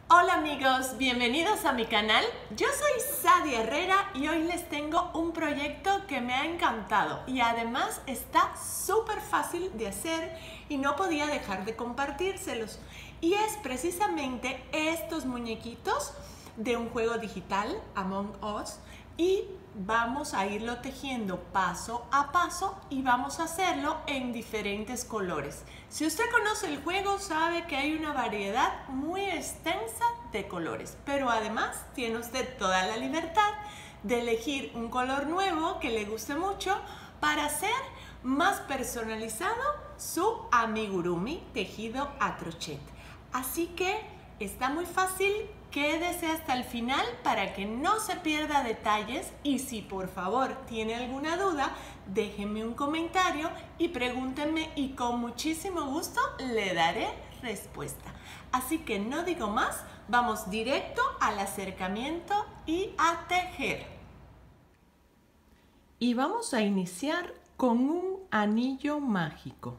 Hola amigos, bienvenidos a mi canal. Yo soy Sadia Herrera y hoy les tengo un proyecto que me ha encantado y además está súper fácil de hacer y no podía dejar de compartírselos. Y es precisamente estos muñequitos de un juego digital, Among Us, y vamos a irlo tejiendo paso a paso y vamos a hacerlo en diferentes colores. Si usted conoce el juego, sabe que hay una variedad muy extensa de colores, pero además tiene usted toda la libertad de elegir un color nuevo que le guste mucho para hacer más personalizado su amigurumi tejido a crochet. Así que está muy fácil. Quédese hasta el final para que no se pierda detalles y si por favor tiene alguna duda, déjenme un comentario y pregúntenme y con muchísimo gusto le daré respuesta. Así que no digo más, vamos directo al acercamiento y a tejer. Y vamos a iniciar con un anillo mágico.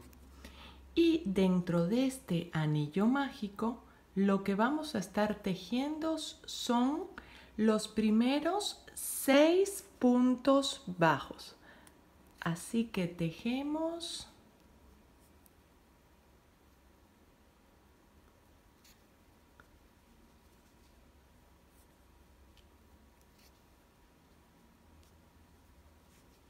Y dentro de este anillo mágico, lo que vamos a estar tejiendo son los primeros 6 puntos bajos. Así que tejemos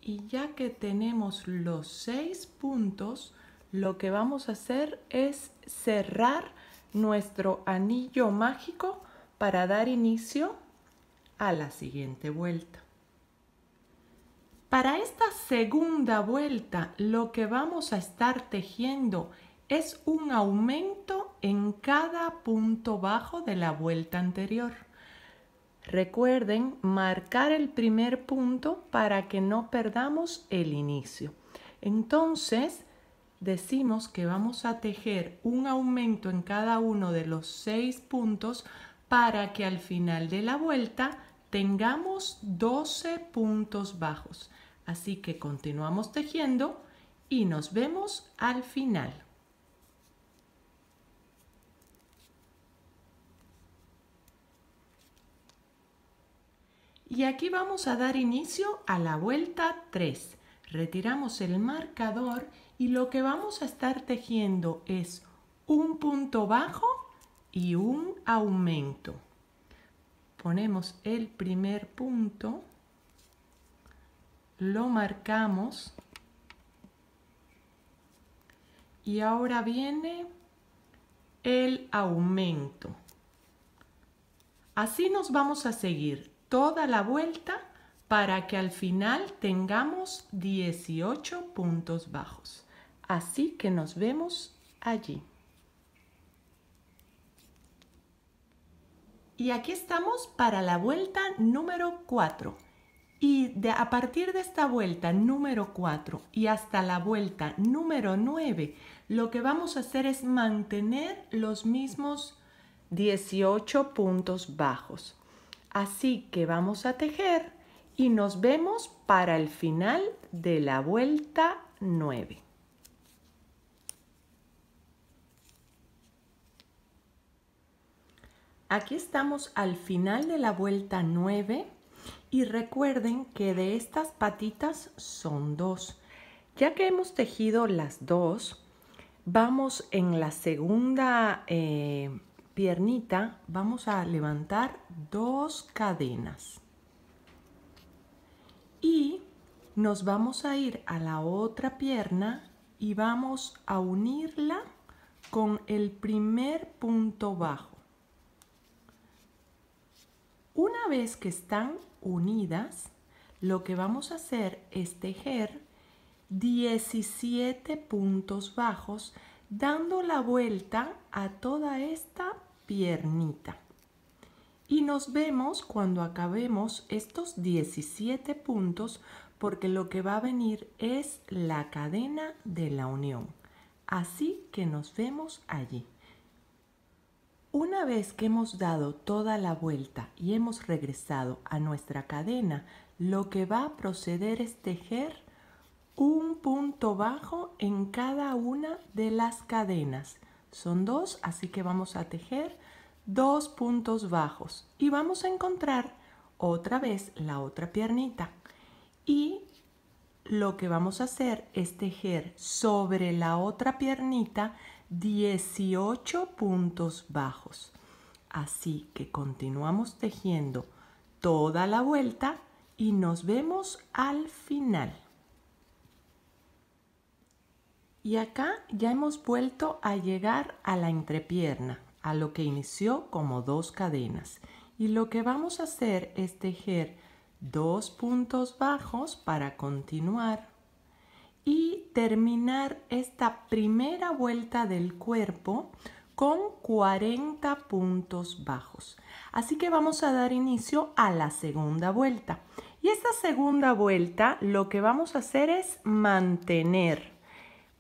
y ya que tenemos los 6 puntos, lo que vamos a hacer es cerrar nuestro anillo mágico para dar inicio a la siguiente vuelta. Para esta segunda vuelta, lo que vamos a estar tejiendo es un aumento en cada punto bajo de la vuelta anterior. Recuerden marcar el primer punto para que no perdamos el inicio. Entonces, decimos que vamos a tejer un aumento en cada uno de los 6 puntos para que al final de la vuelta tengamos 12 puntos bajos. Así que continuamos tejiendo y nos vemos al final. Y aquí vamos a dar inicio a la vuelta 3. Retiramos el marcador y lo que vamos a estar tejiendo es un punto bajo y un aumento. Ponemos el primer punto, lo marcamos y ahora viene el aumento. Así nos vamos a seguir toda la vuelta para que al final tengamos 18 puntos bajos. Así que nos vemos allí. Y aquí estamos para la vuelta número 4. Y a partir de esta vuelta número 4 y hasta la vuelta número 9, lo que vamos a hacer es mantener los mismos 18 puntos bajos. Así que vamos a tejer y nos vemos para el final de la vuelta 9. Aquí estamos al final de la vuelta 9 y recuerden que de estas patitas son 2. Ya que hemos tejido las 2, vamos en la segunda piernita, vamos a levantar 2 cadenas y nos vamos a ir a la otra pierna y vamos a unirla con el primer punto bajo. Una vez que están unidas, lo que vamos a hacer es tejer 17 puntos bajos dando la vuelta a toda esta piernita. Y nos vemos cuando acabemos estos 17 puntos porque lo que va a venir es la cadena de la unión. Así que nos vemos allí. Una vez que hemos dado toda la vuelta y hemos regresado a nuestra cadena, lo que va a proceder es tejer un punto bajo en cada una de las cadenas. Son 2, así que vamos a tejer 2 puntos bajos y vamos a encontrar otra vez la otra piernita. Y lo que vamos a hacer es tejer sobre la otra piernita 18 puntos bajos. Así que continuamos tejiendo toda la vuelta y nos vemos al final. Y acá ya hemos vuelto a llegar a la entrepierna, a lo que inició como 2 cadenas. Y lo que vamos a hacer es tejer 2 puntos bajos para continuar y terminar esta primera vuelta del cuerpo con 40 puntos bajos. Así que vamos a dar inicio a la segunda vuelta. Y esta segunda vuelta lo que vamos a hacer es mantener.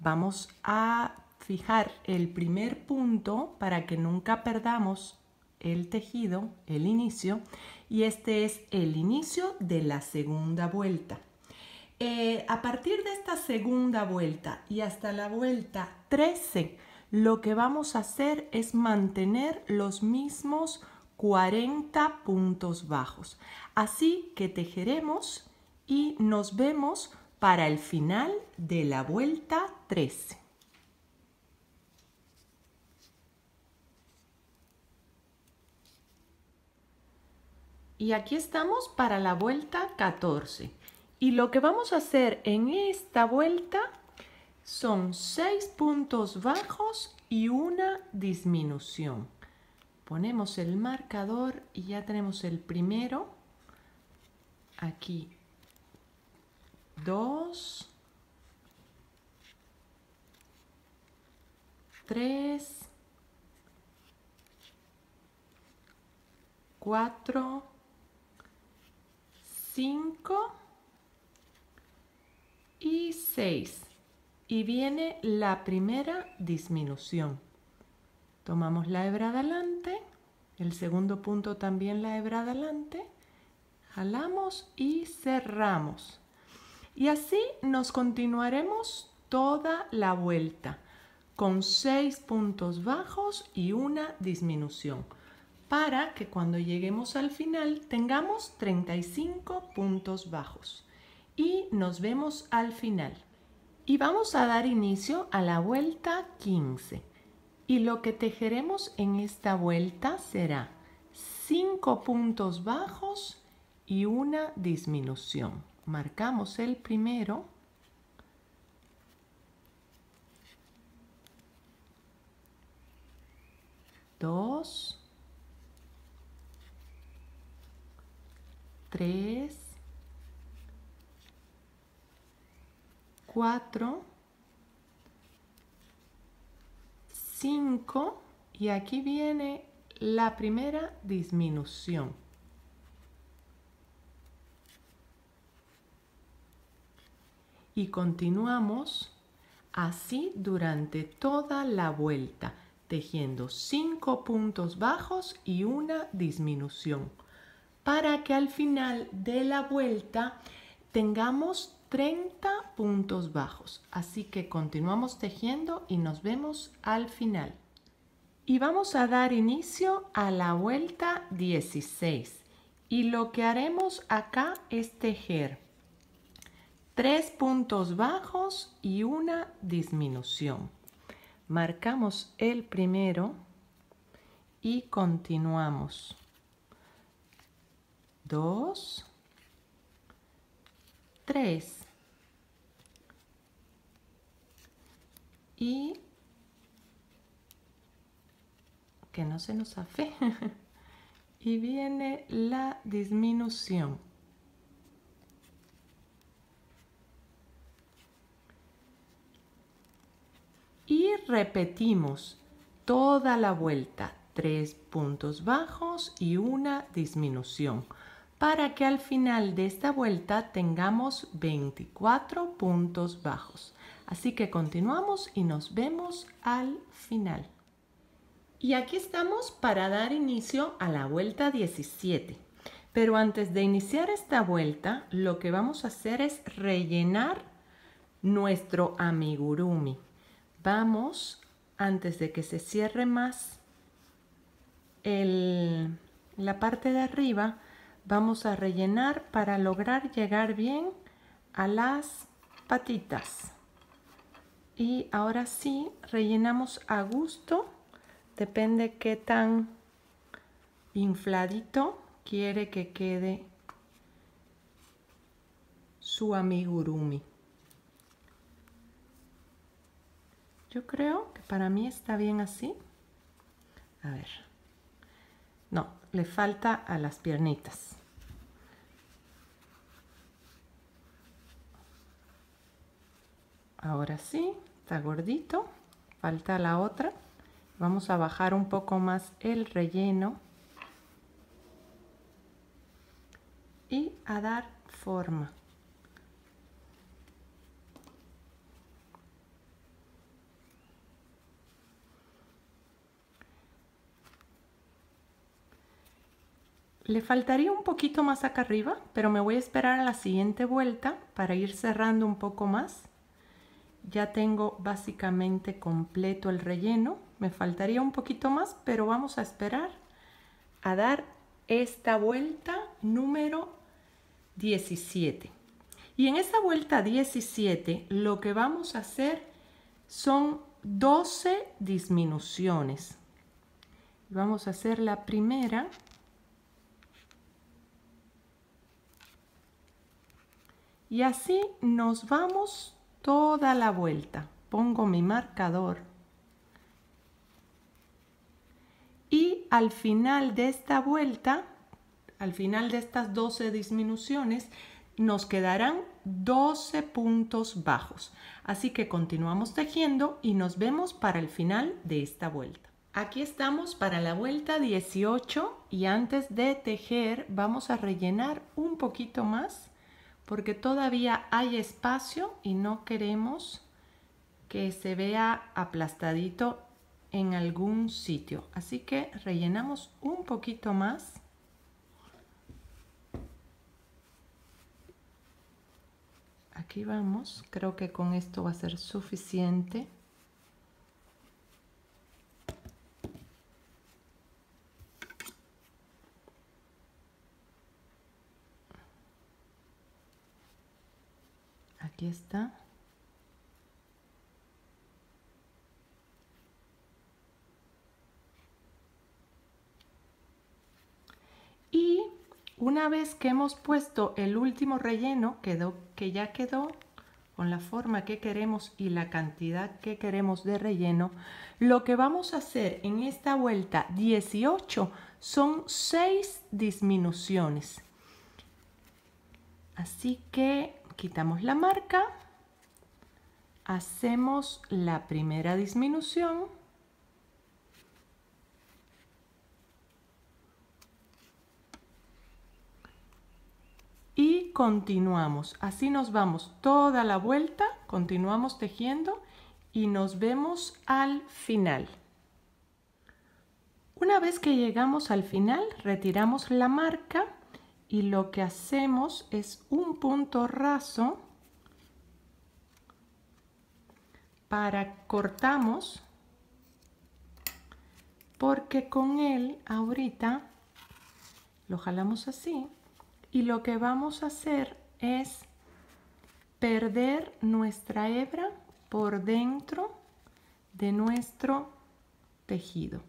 Vamos a fijar el primer punto para que nunca perdamos el tejido, el inicio, y este es el inicio de la segunda vuelta. A partir de esta segunda vuelta y hasta la vuelta 13, lo que vamos a hacer es mantener los mismos 40 puntos bajos. Así que tejeremos y nos vemos para el final de la vuelta 13. Y aquí estamos para la vuelta 14. Y lo que vamos a hacer en esta vuelta son 6 puntos bajos y una disminución. Ponemos el marcador y ya tenemos el primero. Aquí 2, 3, 4, 5 y 6. Y viene la primera disminución. Tomamos la hebra adelante, el segundo punto también la hebra adelante, jalamos y cerramos. Y así nos continuaremos toda la vuelta con 6 puntos bajos y una disminución para que cuando lleguemos al final tengamos 35 puntos bajos. Y nos vemos al final. Y vamos a dar inicio a la vuelta 15. Y lo que tejeremos en esta vuelta será 5 puntos bajos y una disminución. Marcamos el primero. Dos. 3. 4, 5 y aquí viene la primera disminución. Y continuamos así durante toda la vuelta, tejiendo 5 puntos bajos y una disminución, para que al final de la vuelta tengamos 30 puntos bajos. Así que continuamos tejiendo y nos vemos al final. Y vamos a dar inicio a la vuelta 16. Y lo que haremos acá es tejer 3 puntos bajos y una disminución. Marcamos el primero y continuamos. 2, 3 y que no se nos afe y viene la disminución. Y repetimos toda la vuelta, 3 puntos bajos y una disminución, para que al final de esta vuelta tengamos 24 puntos bajos. Así que continuamos y nos vemos al final. Y aquí estamos para dar inicio a la vuelta 17. Pero antes de iniciar esta vuelta, lo que vamos a hacer es rellenar nuestro amigurumi. Vamos, antes de que se cierre más la parte de arriba vamos a rellenar para lograr llegar bien a las patitas. Y ahora sí, rellenamos a gusto, depende qué tan infladito quiere que quede su amigurumi. Yo creo que para mí está bien así. A ver. No, le falta a las piernitas. Ahora sí, está gordito. Falta la otra. Vamos a bajar un poco más el relleno. Y a dar forma. Le faltaría un poquito más acá arriba, pero me voy a esperar a la siguiente vuelta para ir cerrando un poco más. Ya tengo básicamente completo el relleno. Me faltaría un poquito más, pero vamos a esperar a dar esta vuelta número 17. Y en esta vuelta 17 lo que vamos a hacer son 12 disminuciones. Vamos a hacer la primera. Y así nos vamos toda la vuelta. Pongo mi marcador. Y al final de esta vuelta, al final de estas 12 disminuciones, nos quedarán 12 puntos bajos. Así que continuamos tejiendo y nos vemos para el final de esta vuelta. Aquí estamos para la vuelta 18 y antes de tejer vamos a rellenar un poquito más porque todavía hay espacio y no queremos que se vea aplastadito en algún sitio. Así que rellenamos un poquito más. Aquí vamos, creo que con esto va a ser suficiente. Aquí está. Y una vez que hemos puesto el último relleno, que ya quedó con la forma que queremos y la cantidad que queremos de relleno, lo que vamos a hacer en esta vuelta 18 son 6 disminuciones. Así que quitamos la marca, hacemos la primera disminución y continuamos. Así nos vamos toda la vuelta, continuamos tejiendo y nos vemos al final. Una vez que llegamos al final, retiramos la marca y lo que hacemos es un punto raso cortamos porque con él ahorita lo jalamos así y lo que vamos a hacer es perder nuestra hebra por dentro de nuestro tejido.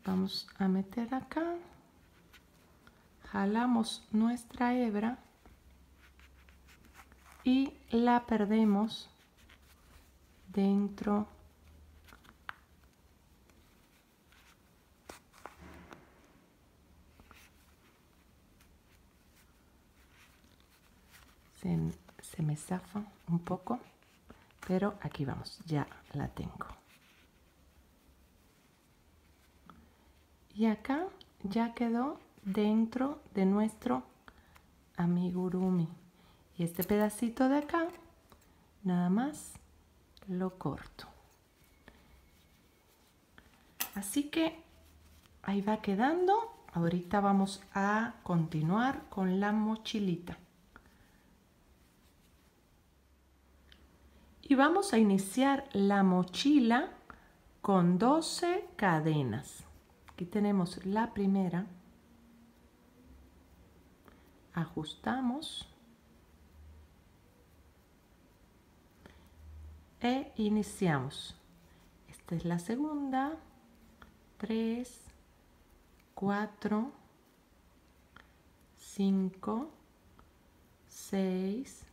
Vamos a meter acá, jalamos nuestra hebra y la perdemos dentro se me zafa un poco, pero aquí vamos, ya la tengo. Y acá ya quedó dentro de nuestro amigurumi. Y este pedacito de acá, nada más lo corto. Así que ahí va quedando. Ahorita vamos a continuar con la mochilita. Y vamos a iniciar la mochila con 12 cadenas. Aquí tenemos la primera. Ajustamos e iniciamos. Esta es la segunda. 3, 4, 5, 6,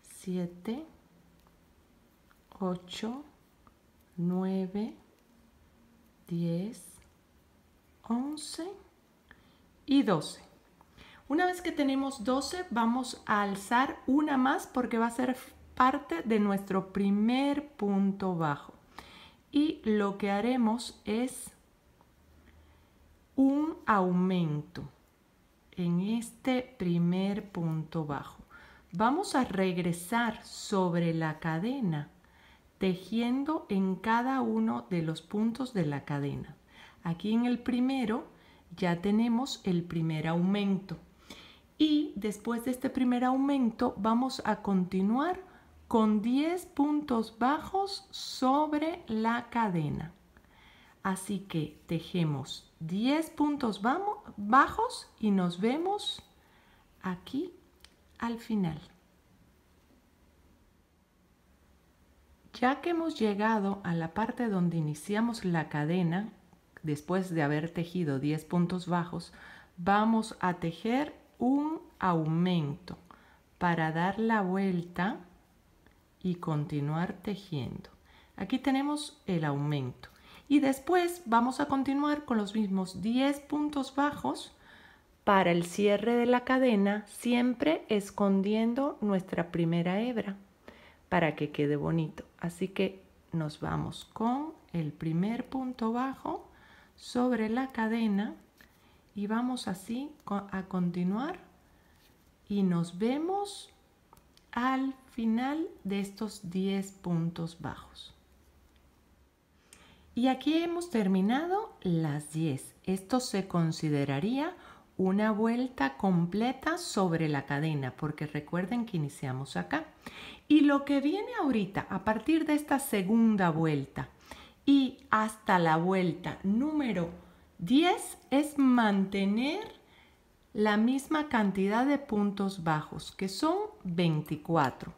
7, 8, 9, 10, 11 y 12. Una vez que tenemos 12, vamos a alzar una más porque va a ser parte de nuestro primer punto bajo. Y lo que haremos es un aumento en este primer punto bajo. Vamos a regresar sobre la cadena, tejiendo en cada uno de los puntos de la cadena. Aquí en el primero ya tenemos el primer aumento. Y después de este primer aumento vamos a continuar con 10 puntos bajos sobre la cadena. Así que tejemos 10 puntos bajos y nos vemos aquí al final. Ya que hemos llegado a la parte donde iniciamos la cadena, después de haber tejido 10 puntos bajos, vamos a tejer un aumento para dar la vuelta y continuar tejiendo. Aquí tenemos el aumento y después vamos a continuar con los mismos 10 puntos bajos para el cierre de la cadena, siempre escondiendo nuestra primera hebra para que quede bonito. Así que nos vamos con el primer punto bajo sobre la cadena y vamos así a continuar y nos vemos al final de estos 10 puntos bajos. Y aquí hemos terminado las 10. Esto se consideraría una vuelta completa sobre la cadena, porque recuerden que iniciamos acá. Y lo que viene ahorita, a partir de esta segunda vuelta y hasta la vuelta número 10, es mantener la misma cantidad de puntos bajos, que son 24.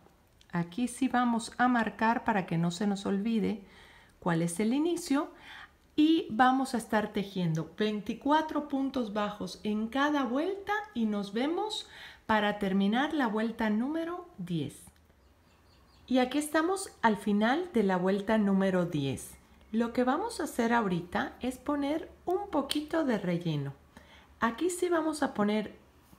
Aquí sí vamos a marcar para que no se nos olvide cuál es el inicio y vamos a estar tejiendo 24 puntos bajos en cada vuelta y nos vemos para terminar la vuelta número 10. Y aquí estamos al final de la vuelta número 10. Lo que vamos a hacer ahorita es poner un poquito de relleno. Aquí sí vamos a poner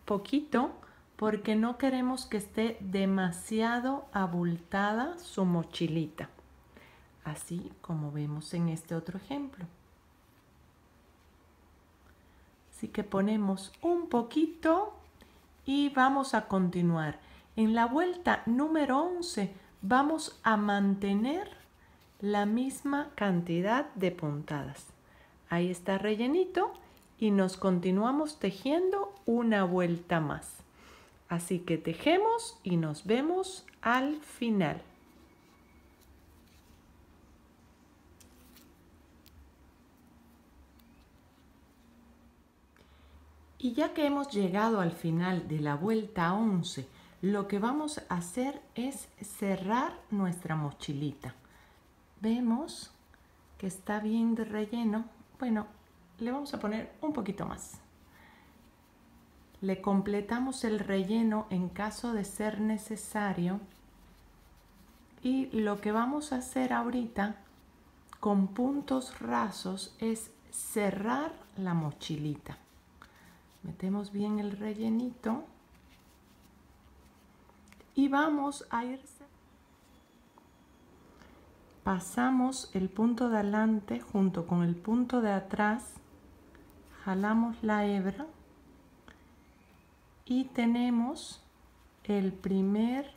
poquito porque no queremos que esté demasiado abultada su mochilita. Así como vemos en este otro ejemplo. Así que ponemos un poquito y vamos a continuar. En la vuelta número 11 vamos a mantener la misma cantidad de puntadas. Ahí está rellenito y nos continuamos tejiendo una vuelta más. Así que tejemos y nos vemos al final. Y ya que hemos llegado al final de la vuelta 11, lo que vamos a hacer es cerrar nuestra mochilita. Vemos que está bien de relleno. Bueno, le vamos a poner un poquito más. Le completamos el relleno en caso de ser necesario. Y lo que vamos a hacer ahorita con puntos rasos es cerrar la mochilita. Metemos bien el rellenito y vamos a ir. Pasamos el punto de adelante junto con el punto de atrás, jalamos la hebra y tenemos el primer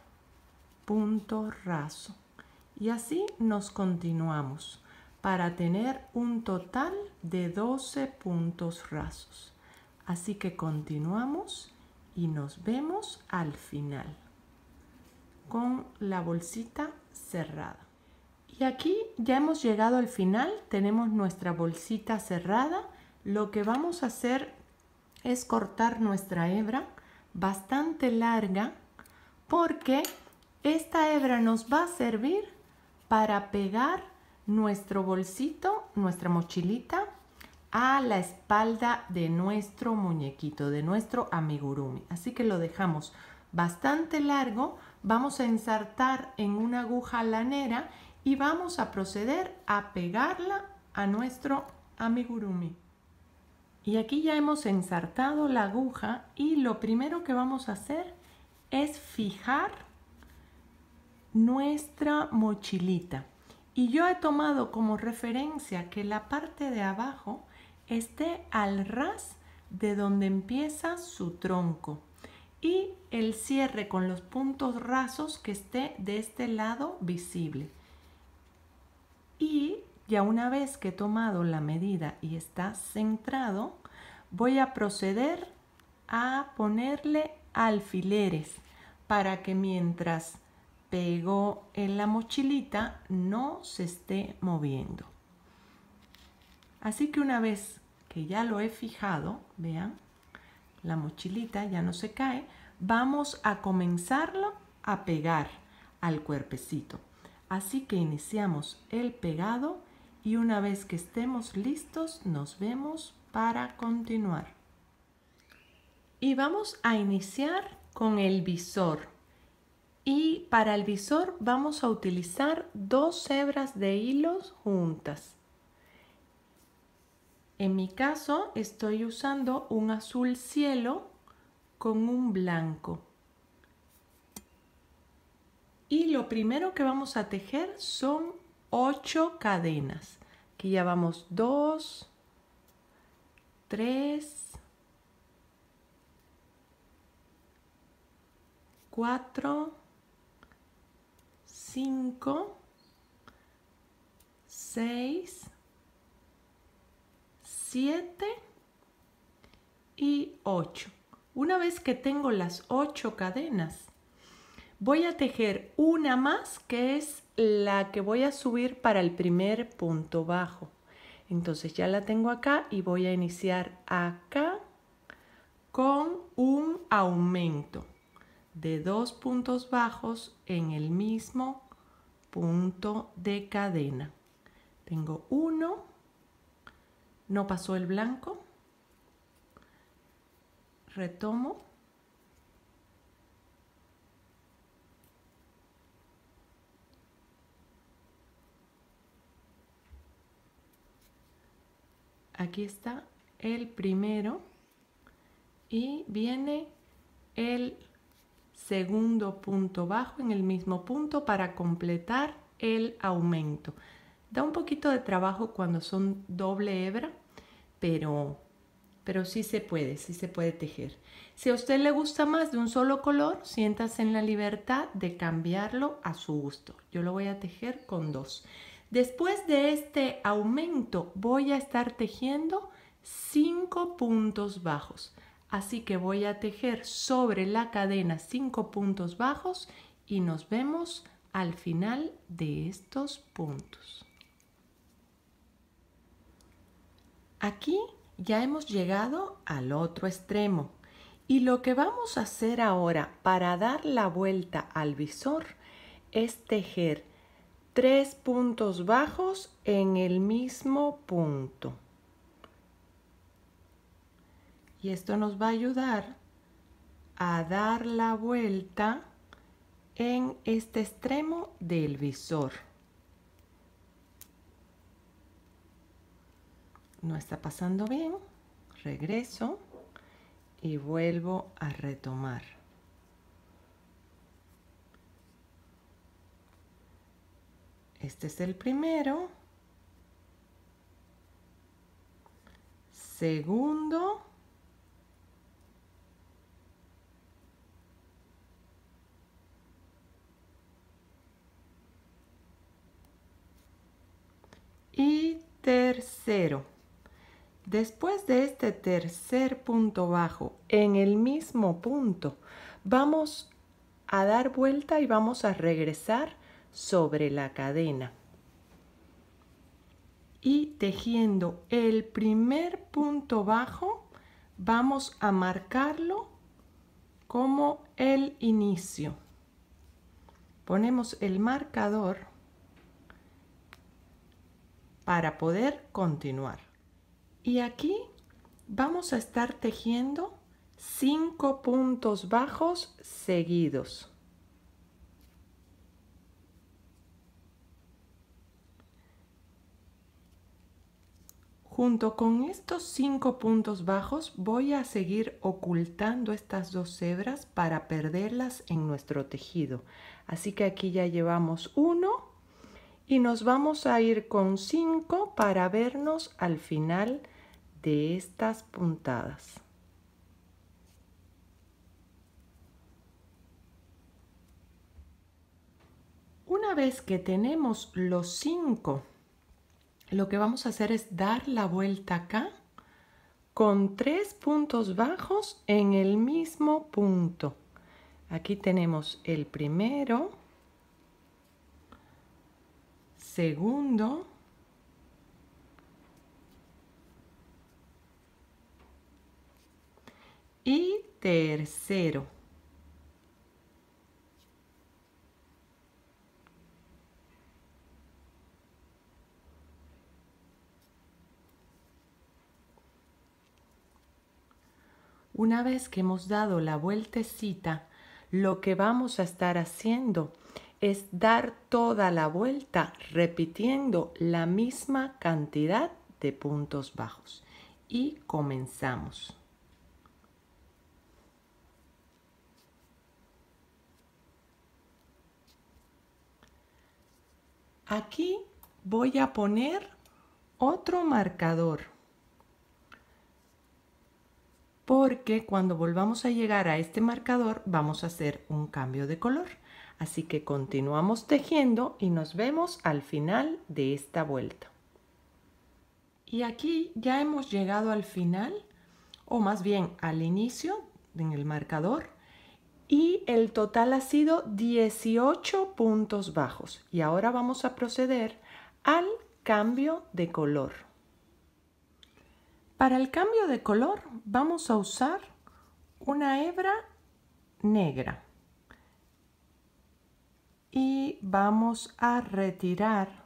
punto raso. Y así nos continuamos para tener un total de 12 puntos rasos. Así que continuamos y nos vemos al final con la bolsita cerrada. Y aquí ya hemos llegado al final, tenemos nuestra bolsita cerrada. Lo que vamos a hacer es cortar nuestra hebra bastante larga porque esta hebra nos va a servir para pegar nuestro bolsito, nuestra mochilita, a la espalda de nuestro muñequito, de nuestro amigurumi. Así que lo dejamos bastante largo, vamos a ensartar en una aguja lanera y vamos a proceder a pegarla a nuestro amigurumi. Y aquí ya hemos ensartado la aguja y lo primero que vamos a hacer es fijar nuestra mochilita. Y yo he tomado como referencia que la parte de abajo esté al ras de donde empieza su tronco y el cierre con los puntos rasos que esté de este lado visible. Y ya una vez que he tomado la medida y está centrado, voy a proceder a ponerle alfileres para que mientras pego en la mochilita no se esté moviendo. Así que una vez que ya lo he fijado, vean, la mochilita ya no se cae, vamos a comenzarlo a pegar al cuerpecito. Así que iniciamos el pegado y una vez que estemos listos nos vemos para continuar. Y vamos a iniciar con el visor. Y para el visor vamos a utilizar 2 hebras de hilos juntas. En mi caso estoy usando un azul cielo con un blanco. Y lo primero que vamos a tejer son 8 cadenas. Aquí ya vamos 2, 3, 4, 5, 6, 7 y 8. Una vez que tengo las 8 cadenas, voy a tejer una más que es la que voy a subir para el primer punto bajo. Entonces ya la tengo acá y voy a iniciar acá con un aumento de 2 puntos bajos en el mismo punto de cadena. Tengo 1, no pasó el blanco, retomo, aquí está el primero y viene el segundo punto bajo en el mismo punto para completar el aumento. Da un poquito de trabajo cuando son doble hebra, pero sí se puede tejer. Si a usted le gusta más de un solo color, siéntase en la libertad de cambiarlo a su gusto. Yo lo voy a tejer con 2. Después de este aumento voy a estar tejiendo 5 puntos bajos. Así que voy a tejer sobre la cadena 5 puntos bajos y nos vemos al final de estos puntos. Aquí ya hemos llegado al otro extremo y lo que vamos a hacer ahora para dar la vuelta al visor es tejer 3 puntos bajos en el mismo punto. Y esto nos va a ayudar a dar la vuelta en este extremo del visor. No está pasando bien, regreso y vuelvo a retomar. Este es el primero, segundo, y tercero. Después de este tercer punto bajo en el mismo punto, vamos a dar vuelta y vamos a regresar sobre la cadena. y tejiendo el primer punto bajo, vamos a marcarlo como el inicio. Ponemos el marcador para poder continuar. Y aquí vamos a estar tejiendo 5 puntos bajos seguidos. Junto con estos 5 puntos bajos voy a seguir ocultando estas 2 hebras para perderlas en nuestro tejido. Así que aquí ya llevamos 1 y nos vamos a ir con 5 para vernos al final de estas puntadas. Una vez que tenemos los 5, lo que vamos a hacer es dar la vuelta acá con 3 puntos bajos en el mismo punto. Aquí tenemos el primero, segundo y tercero. Una vez que hemos dado la vueltecita, lo que vamos a estar haciendo es dar toda la vuelta repitiendo la misma cantidad de puntos bajos. Y comenzamos. Aquí voy a poner otro marcador, porque cuando volvamos a llegar a este marcador vamos a hacer un cambio de color. Así que continuamos tejiendo y nos vemos al final de esta vuelta. Y aquí ya hemos llegado al final, o más bien al inicio en el marcador, y el total ha sido 18 puntos bajos. Y ahora vamos a proceder al cambio de color. Para el cambio de color vamos a usar una hebra negra y vamos a retirar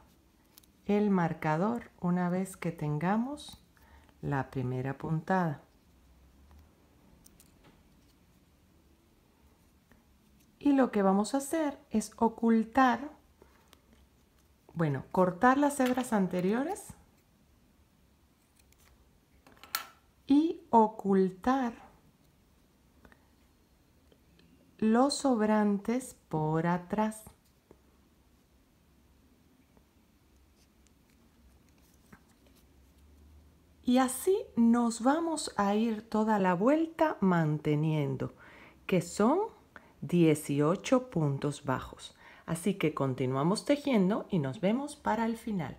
el marcador una vez que tengamos la primera puntada. Y lo que vamos a hacer es ocultar, cortar las hebras anteriores y ocultar los sobrantes por atrás. Y así nos vamos a ir toda la vuelta manteniendo, que son 18 puntos bajos. Así que continuamos tejiendo y nos vemos para el final.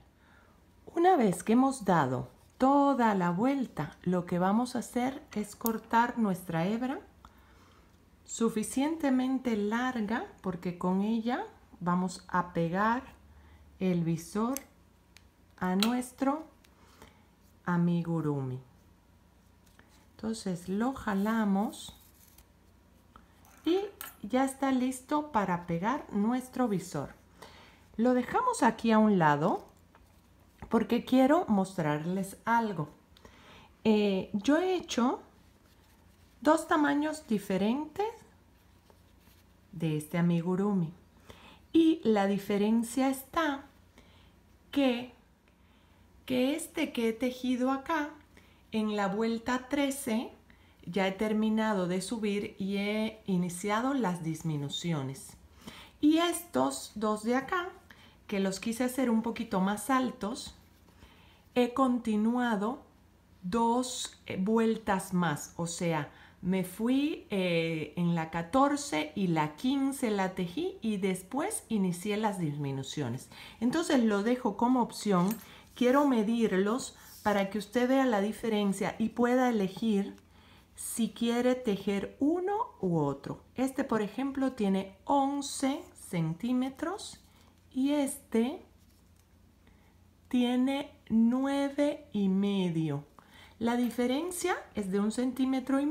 Una vez que hemos dado toda la vuelta, lo que vamos a hacer es cortar nuestra hebra suficientemente larga, porque con ella vamos a pegar el visor a nuestro amigurumi. Entonces lo jalamos y ya está listo para pegar nuestro visor. Lo dejamos aquí a un lado porque quiero mostrarles algo. Yo he hecho 2 tamaños diferentes de este amigurumi y la diferencia está que este que he tejido acá en la vuelta 13 ya he terminado de subir y he iniciado las disminuciones, y estos 2 de acá, que los quise hacer un poquito más altos, he continuado 2 vueltas más, o sea, me fui en la 14 y la 15 la tejí y después inicié las disminuciones. Entonces lo dejo como opción. Quiero medirlos para que usted vea la diferencia y pueda elegir si quiere tejer uno u otro. Este, por ejemplo, tiene 11 centímetros y este tiene 9,5. La diferencia es de 1,5 centímetros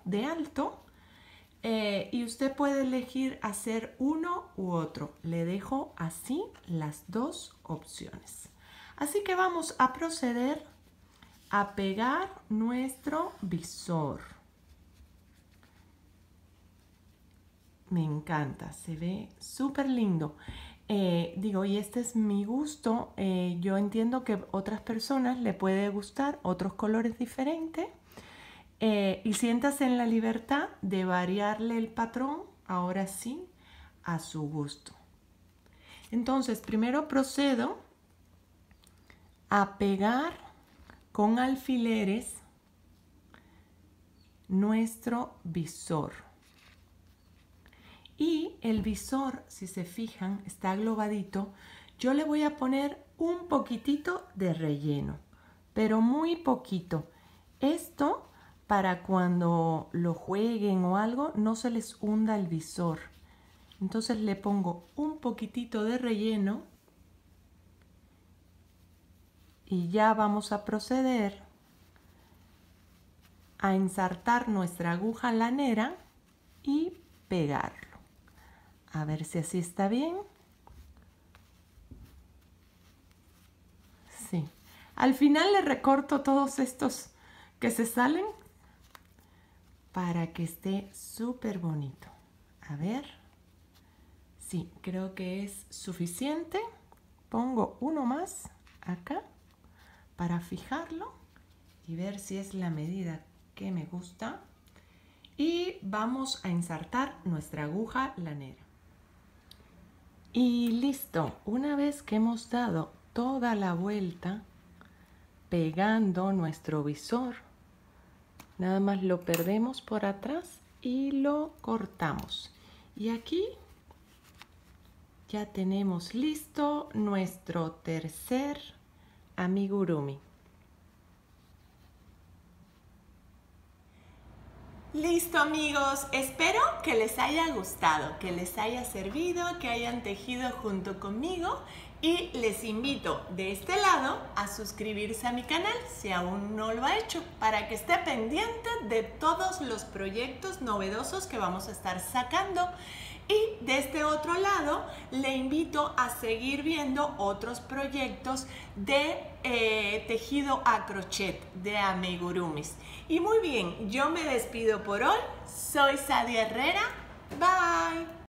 de alto. Y usted puede elegir hacer uno u otro. Le dejo así las dos opciones. Así que vamos a proceder a pegar nuestro visor. Me encanta, se ve súper lindo. Y este es mi gusto. Yo entiendo que a otras personas le puede gustar otros colores diferentes. Y siéntase en la libertad de variarle el patrón, ahora sí, a su gusto. Entonces, primero procedo a pegar con alfileres nuestro visor. Y el visor, si se fijan, está globadito. Yo le voy a poner un poquitito de relleno, pero muy poquito. Esto para cuando lo jueguen o algo no se les hunda el visor. Entonces le pongo un poquitito de relleno y ya vamos a proceder a ensartar nuestra aguja lanera y pegarlo. A ver si así está bien. Sí. Al final le recorto todos estos que se salen para que esté súper bonito. A ver. Sí, creo que es suficiente. Pongo uno más acá para fijarlo y ver si es la medida que me gusta. Y vamos a ensartar nuestra aguja lanera. Y listo, una vez que hemos dado toda la vuelta pegando nuestro visor, nada más lo perdemos por atrás y lo cortamos. Y aquí ya tenemos listo nuestro tercer amigurumi. Listo, amigos, espero que les haya gustado, que les haya servido, que hayan tejido junto conmigo y les invito de este lado a suscribirse a mi canal si aún no lo ha hecho, para que esté pendiente de todos los proyectos novedosos que vamos a estar sacando. Y de este otro lado le invito a seguir viendo otros proyectos de tejido a crochet de amigurumis. Y muy bien, yo me despido por hoy. Soy Sadia Herrera. Bye.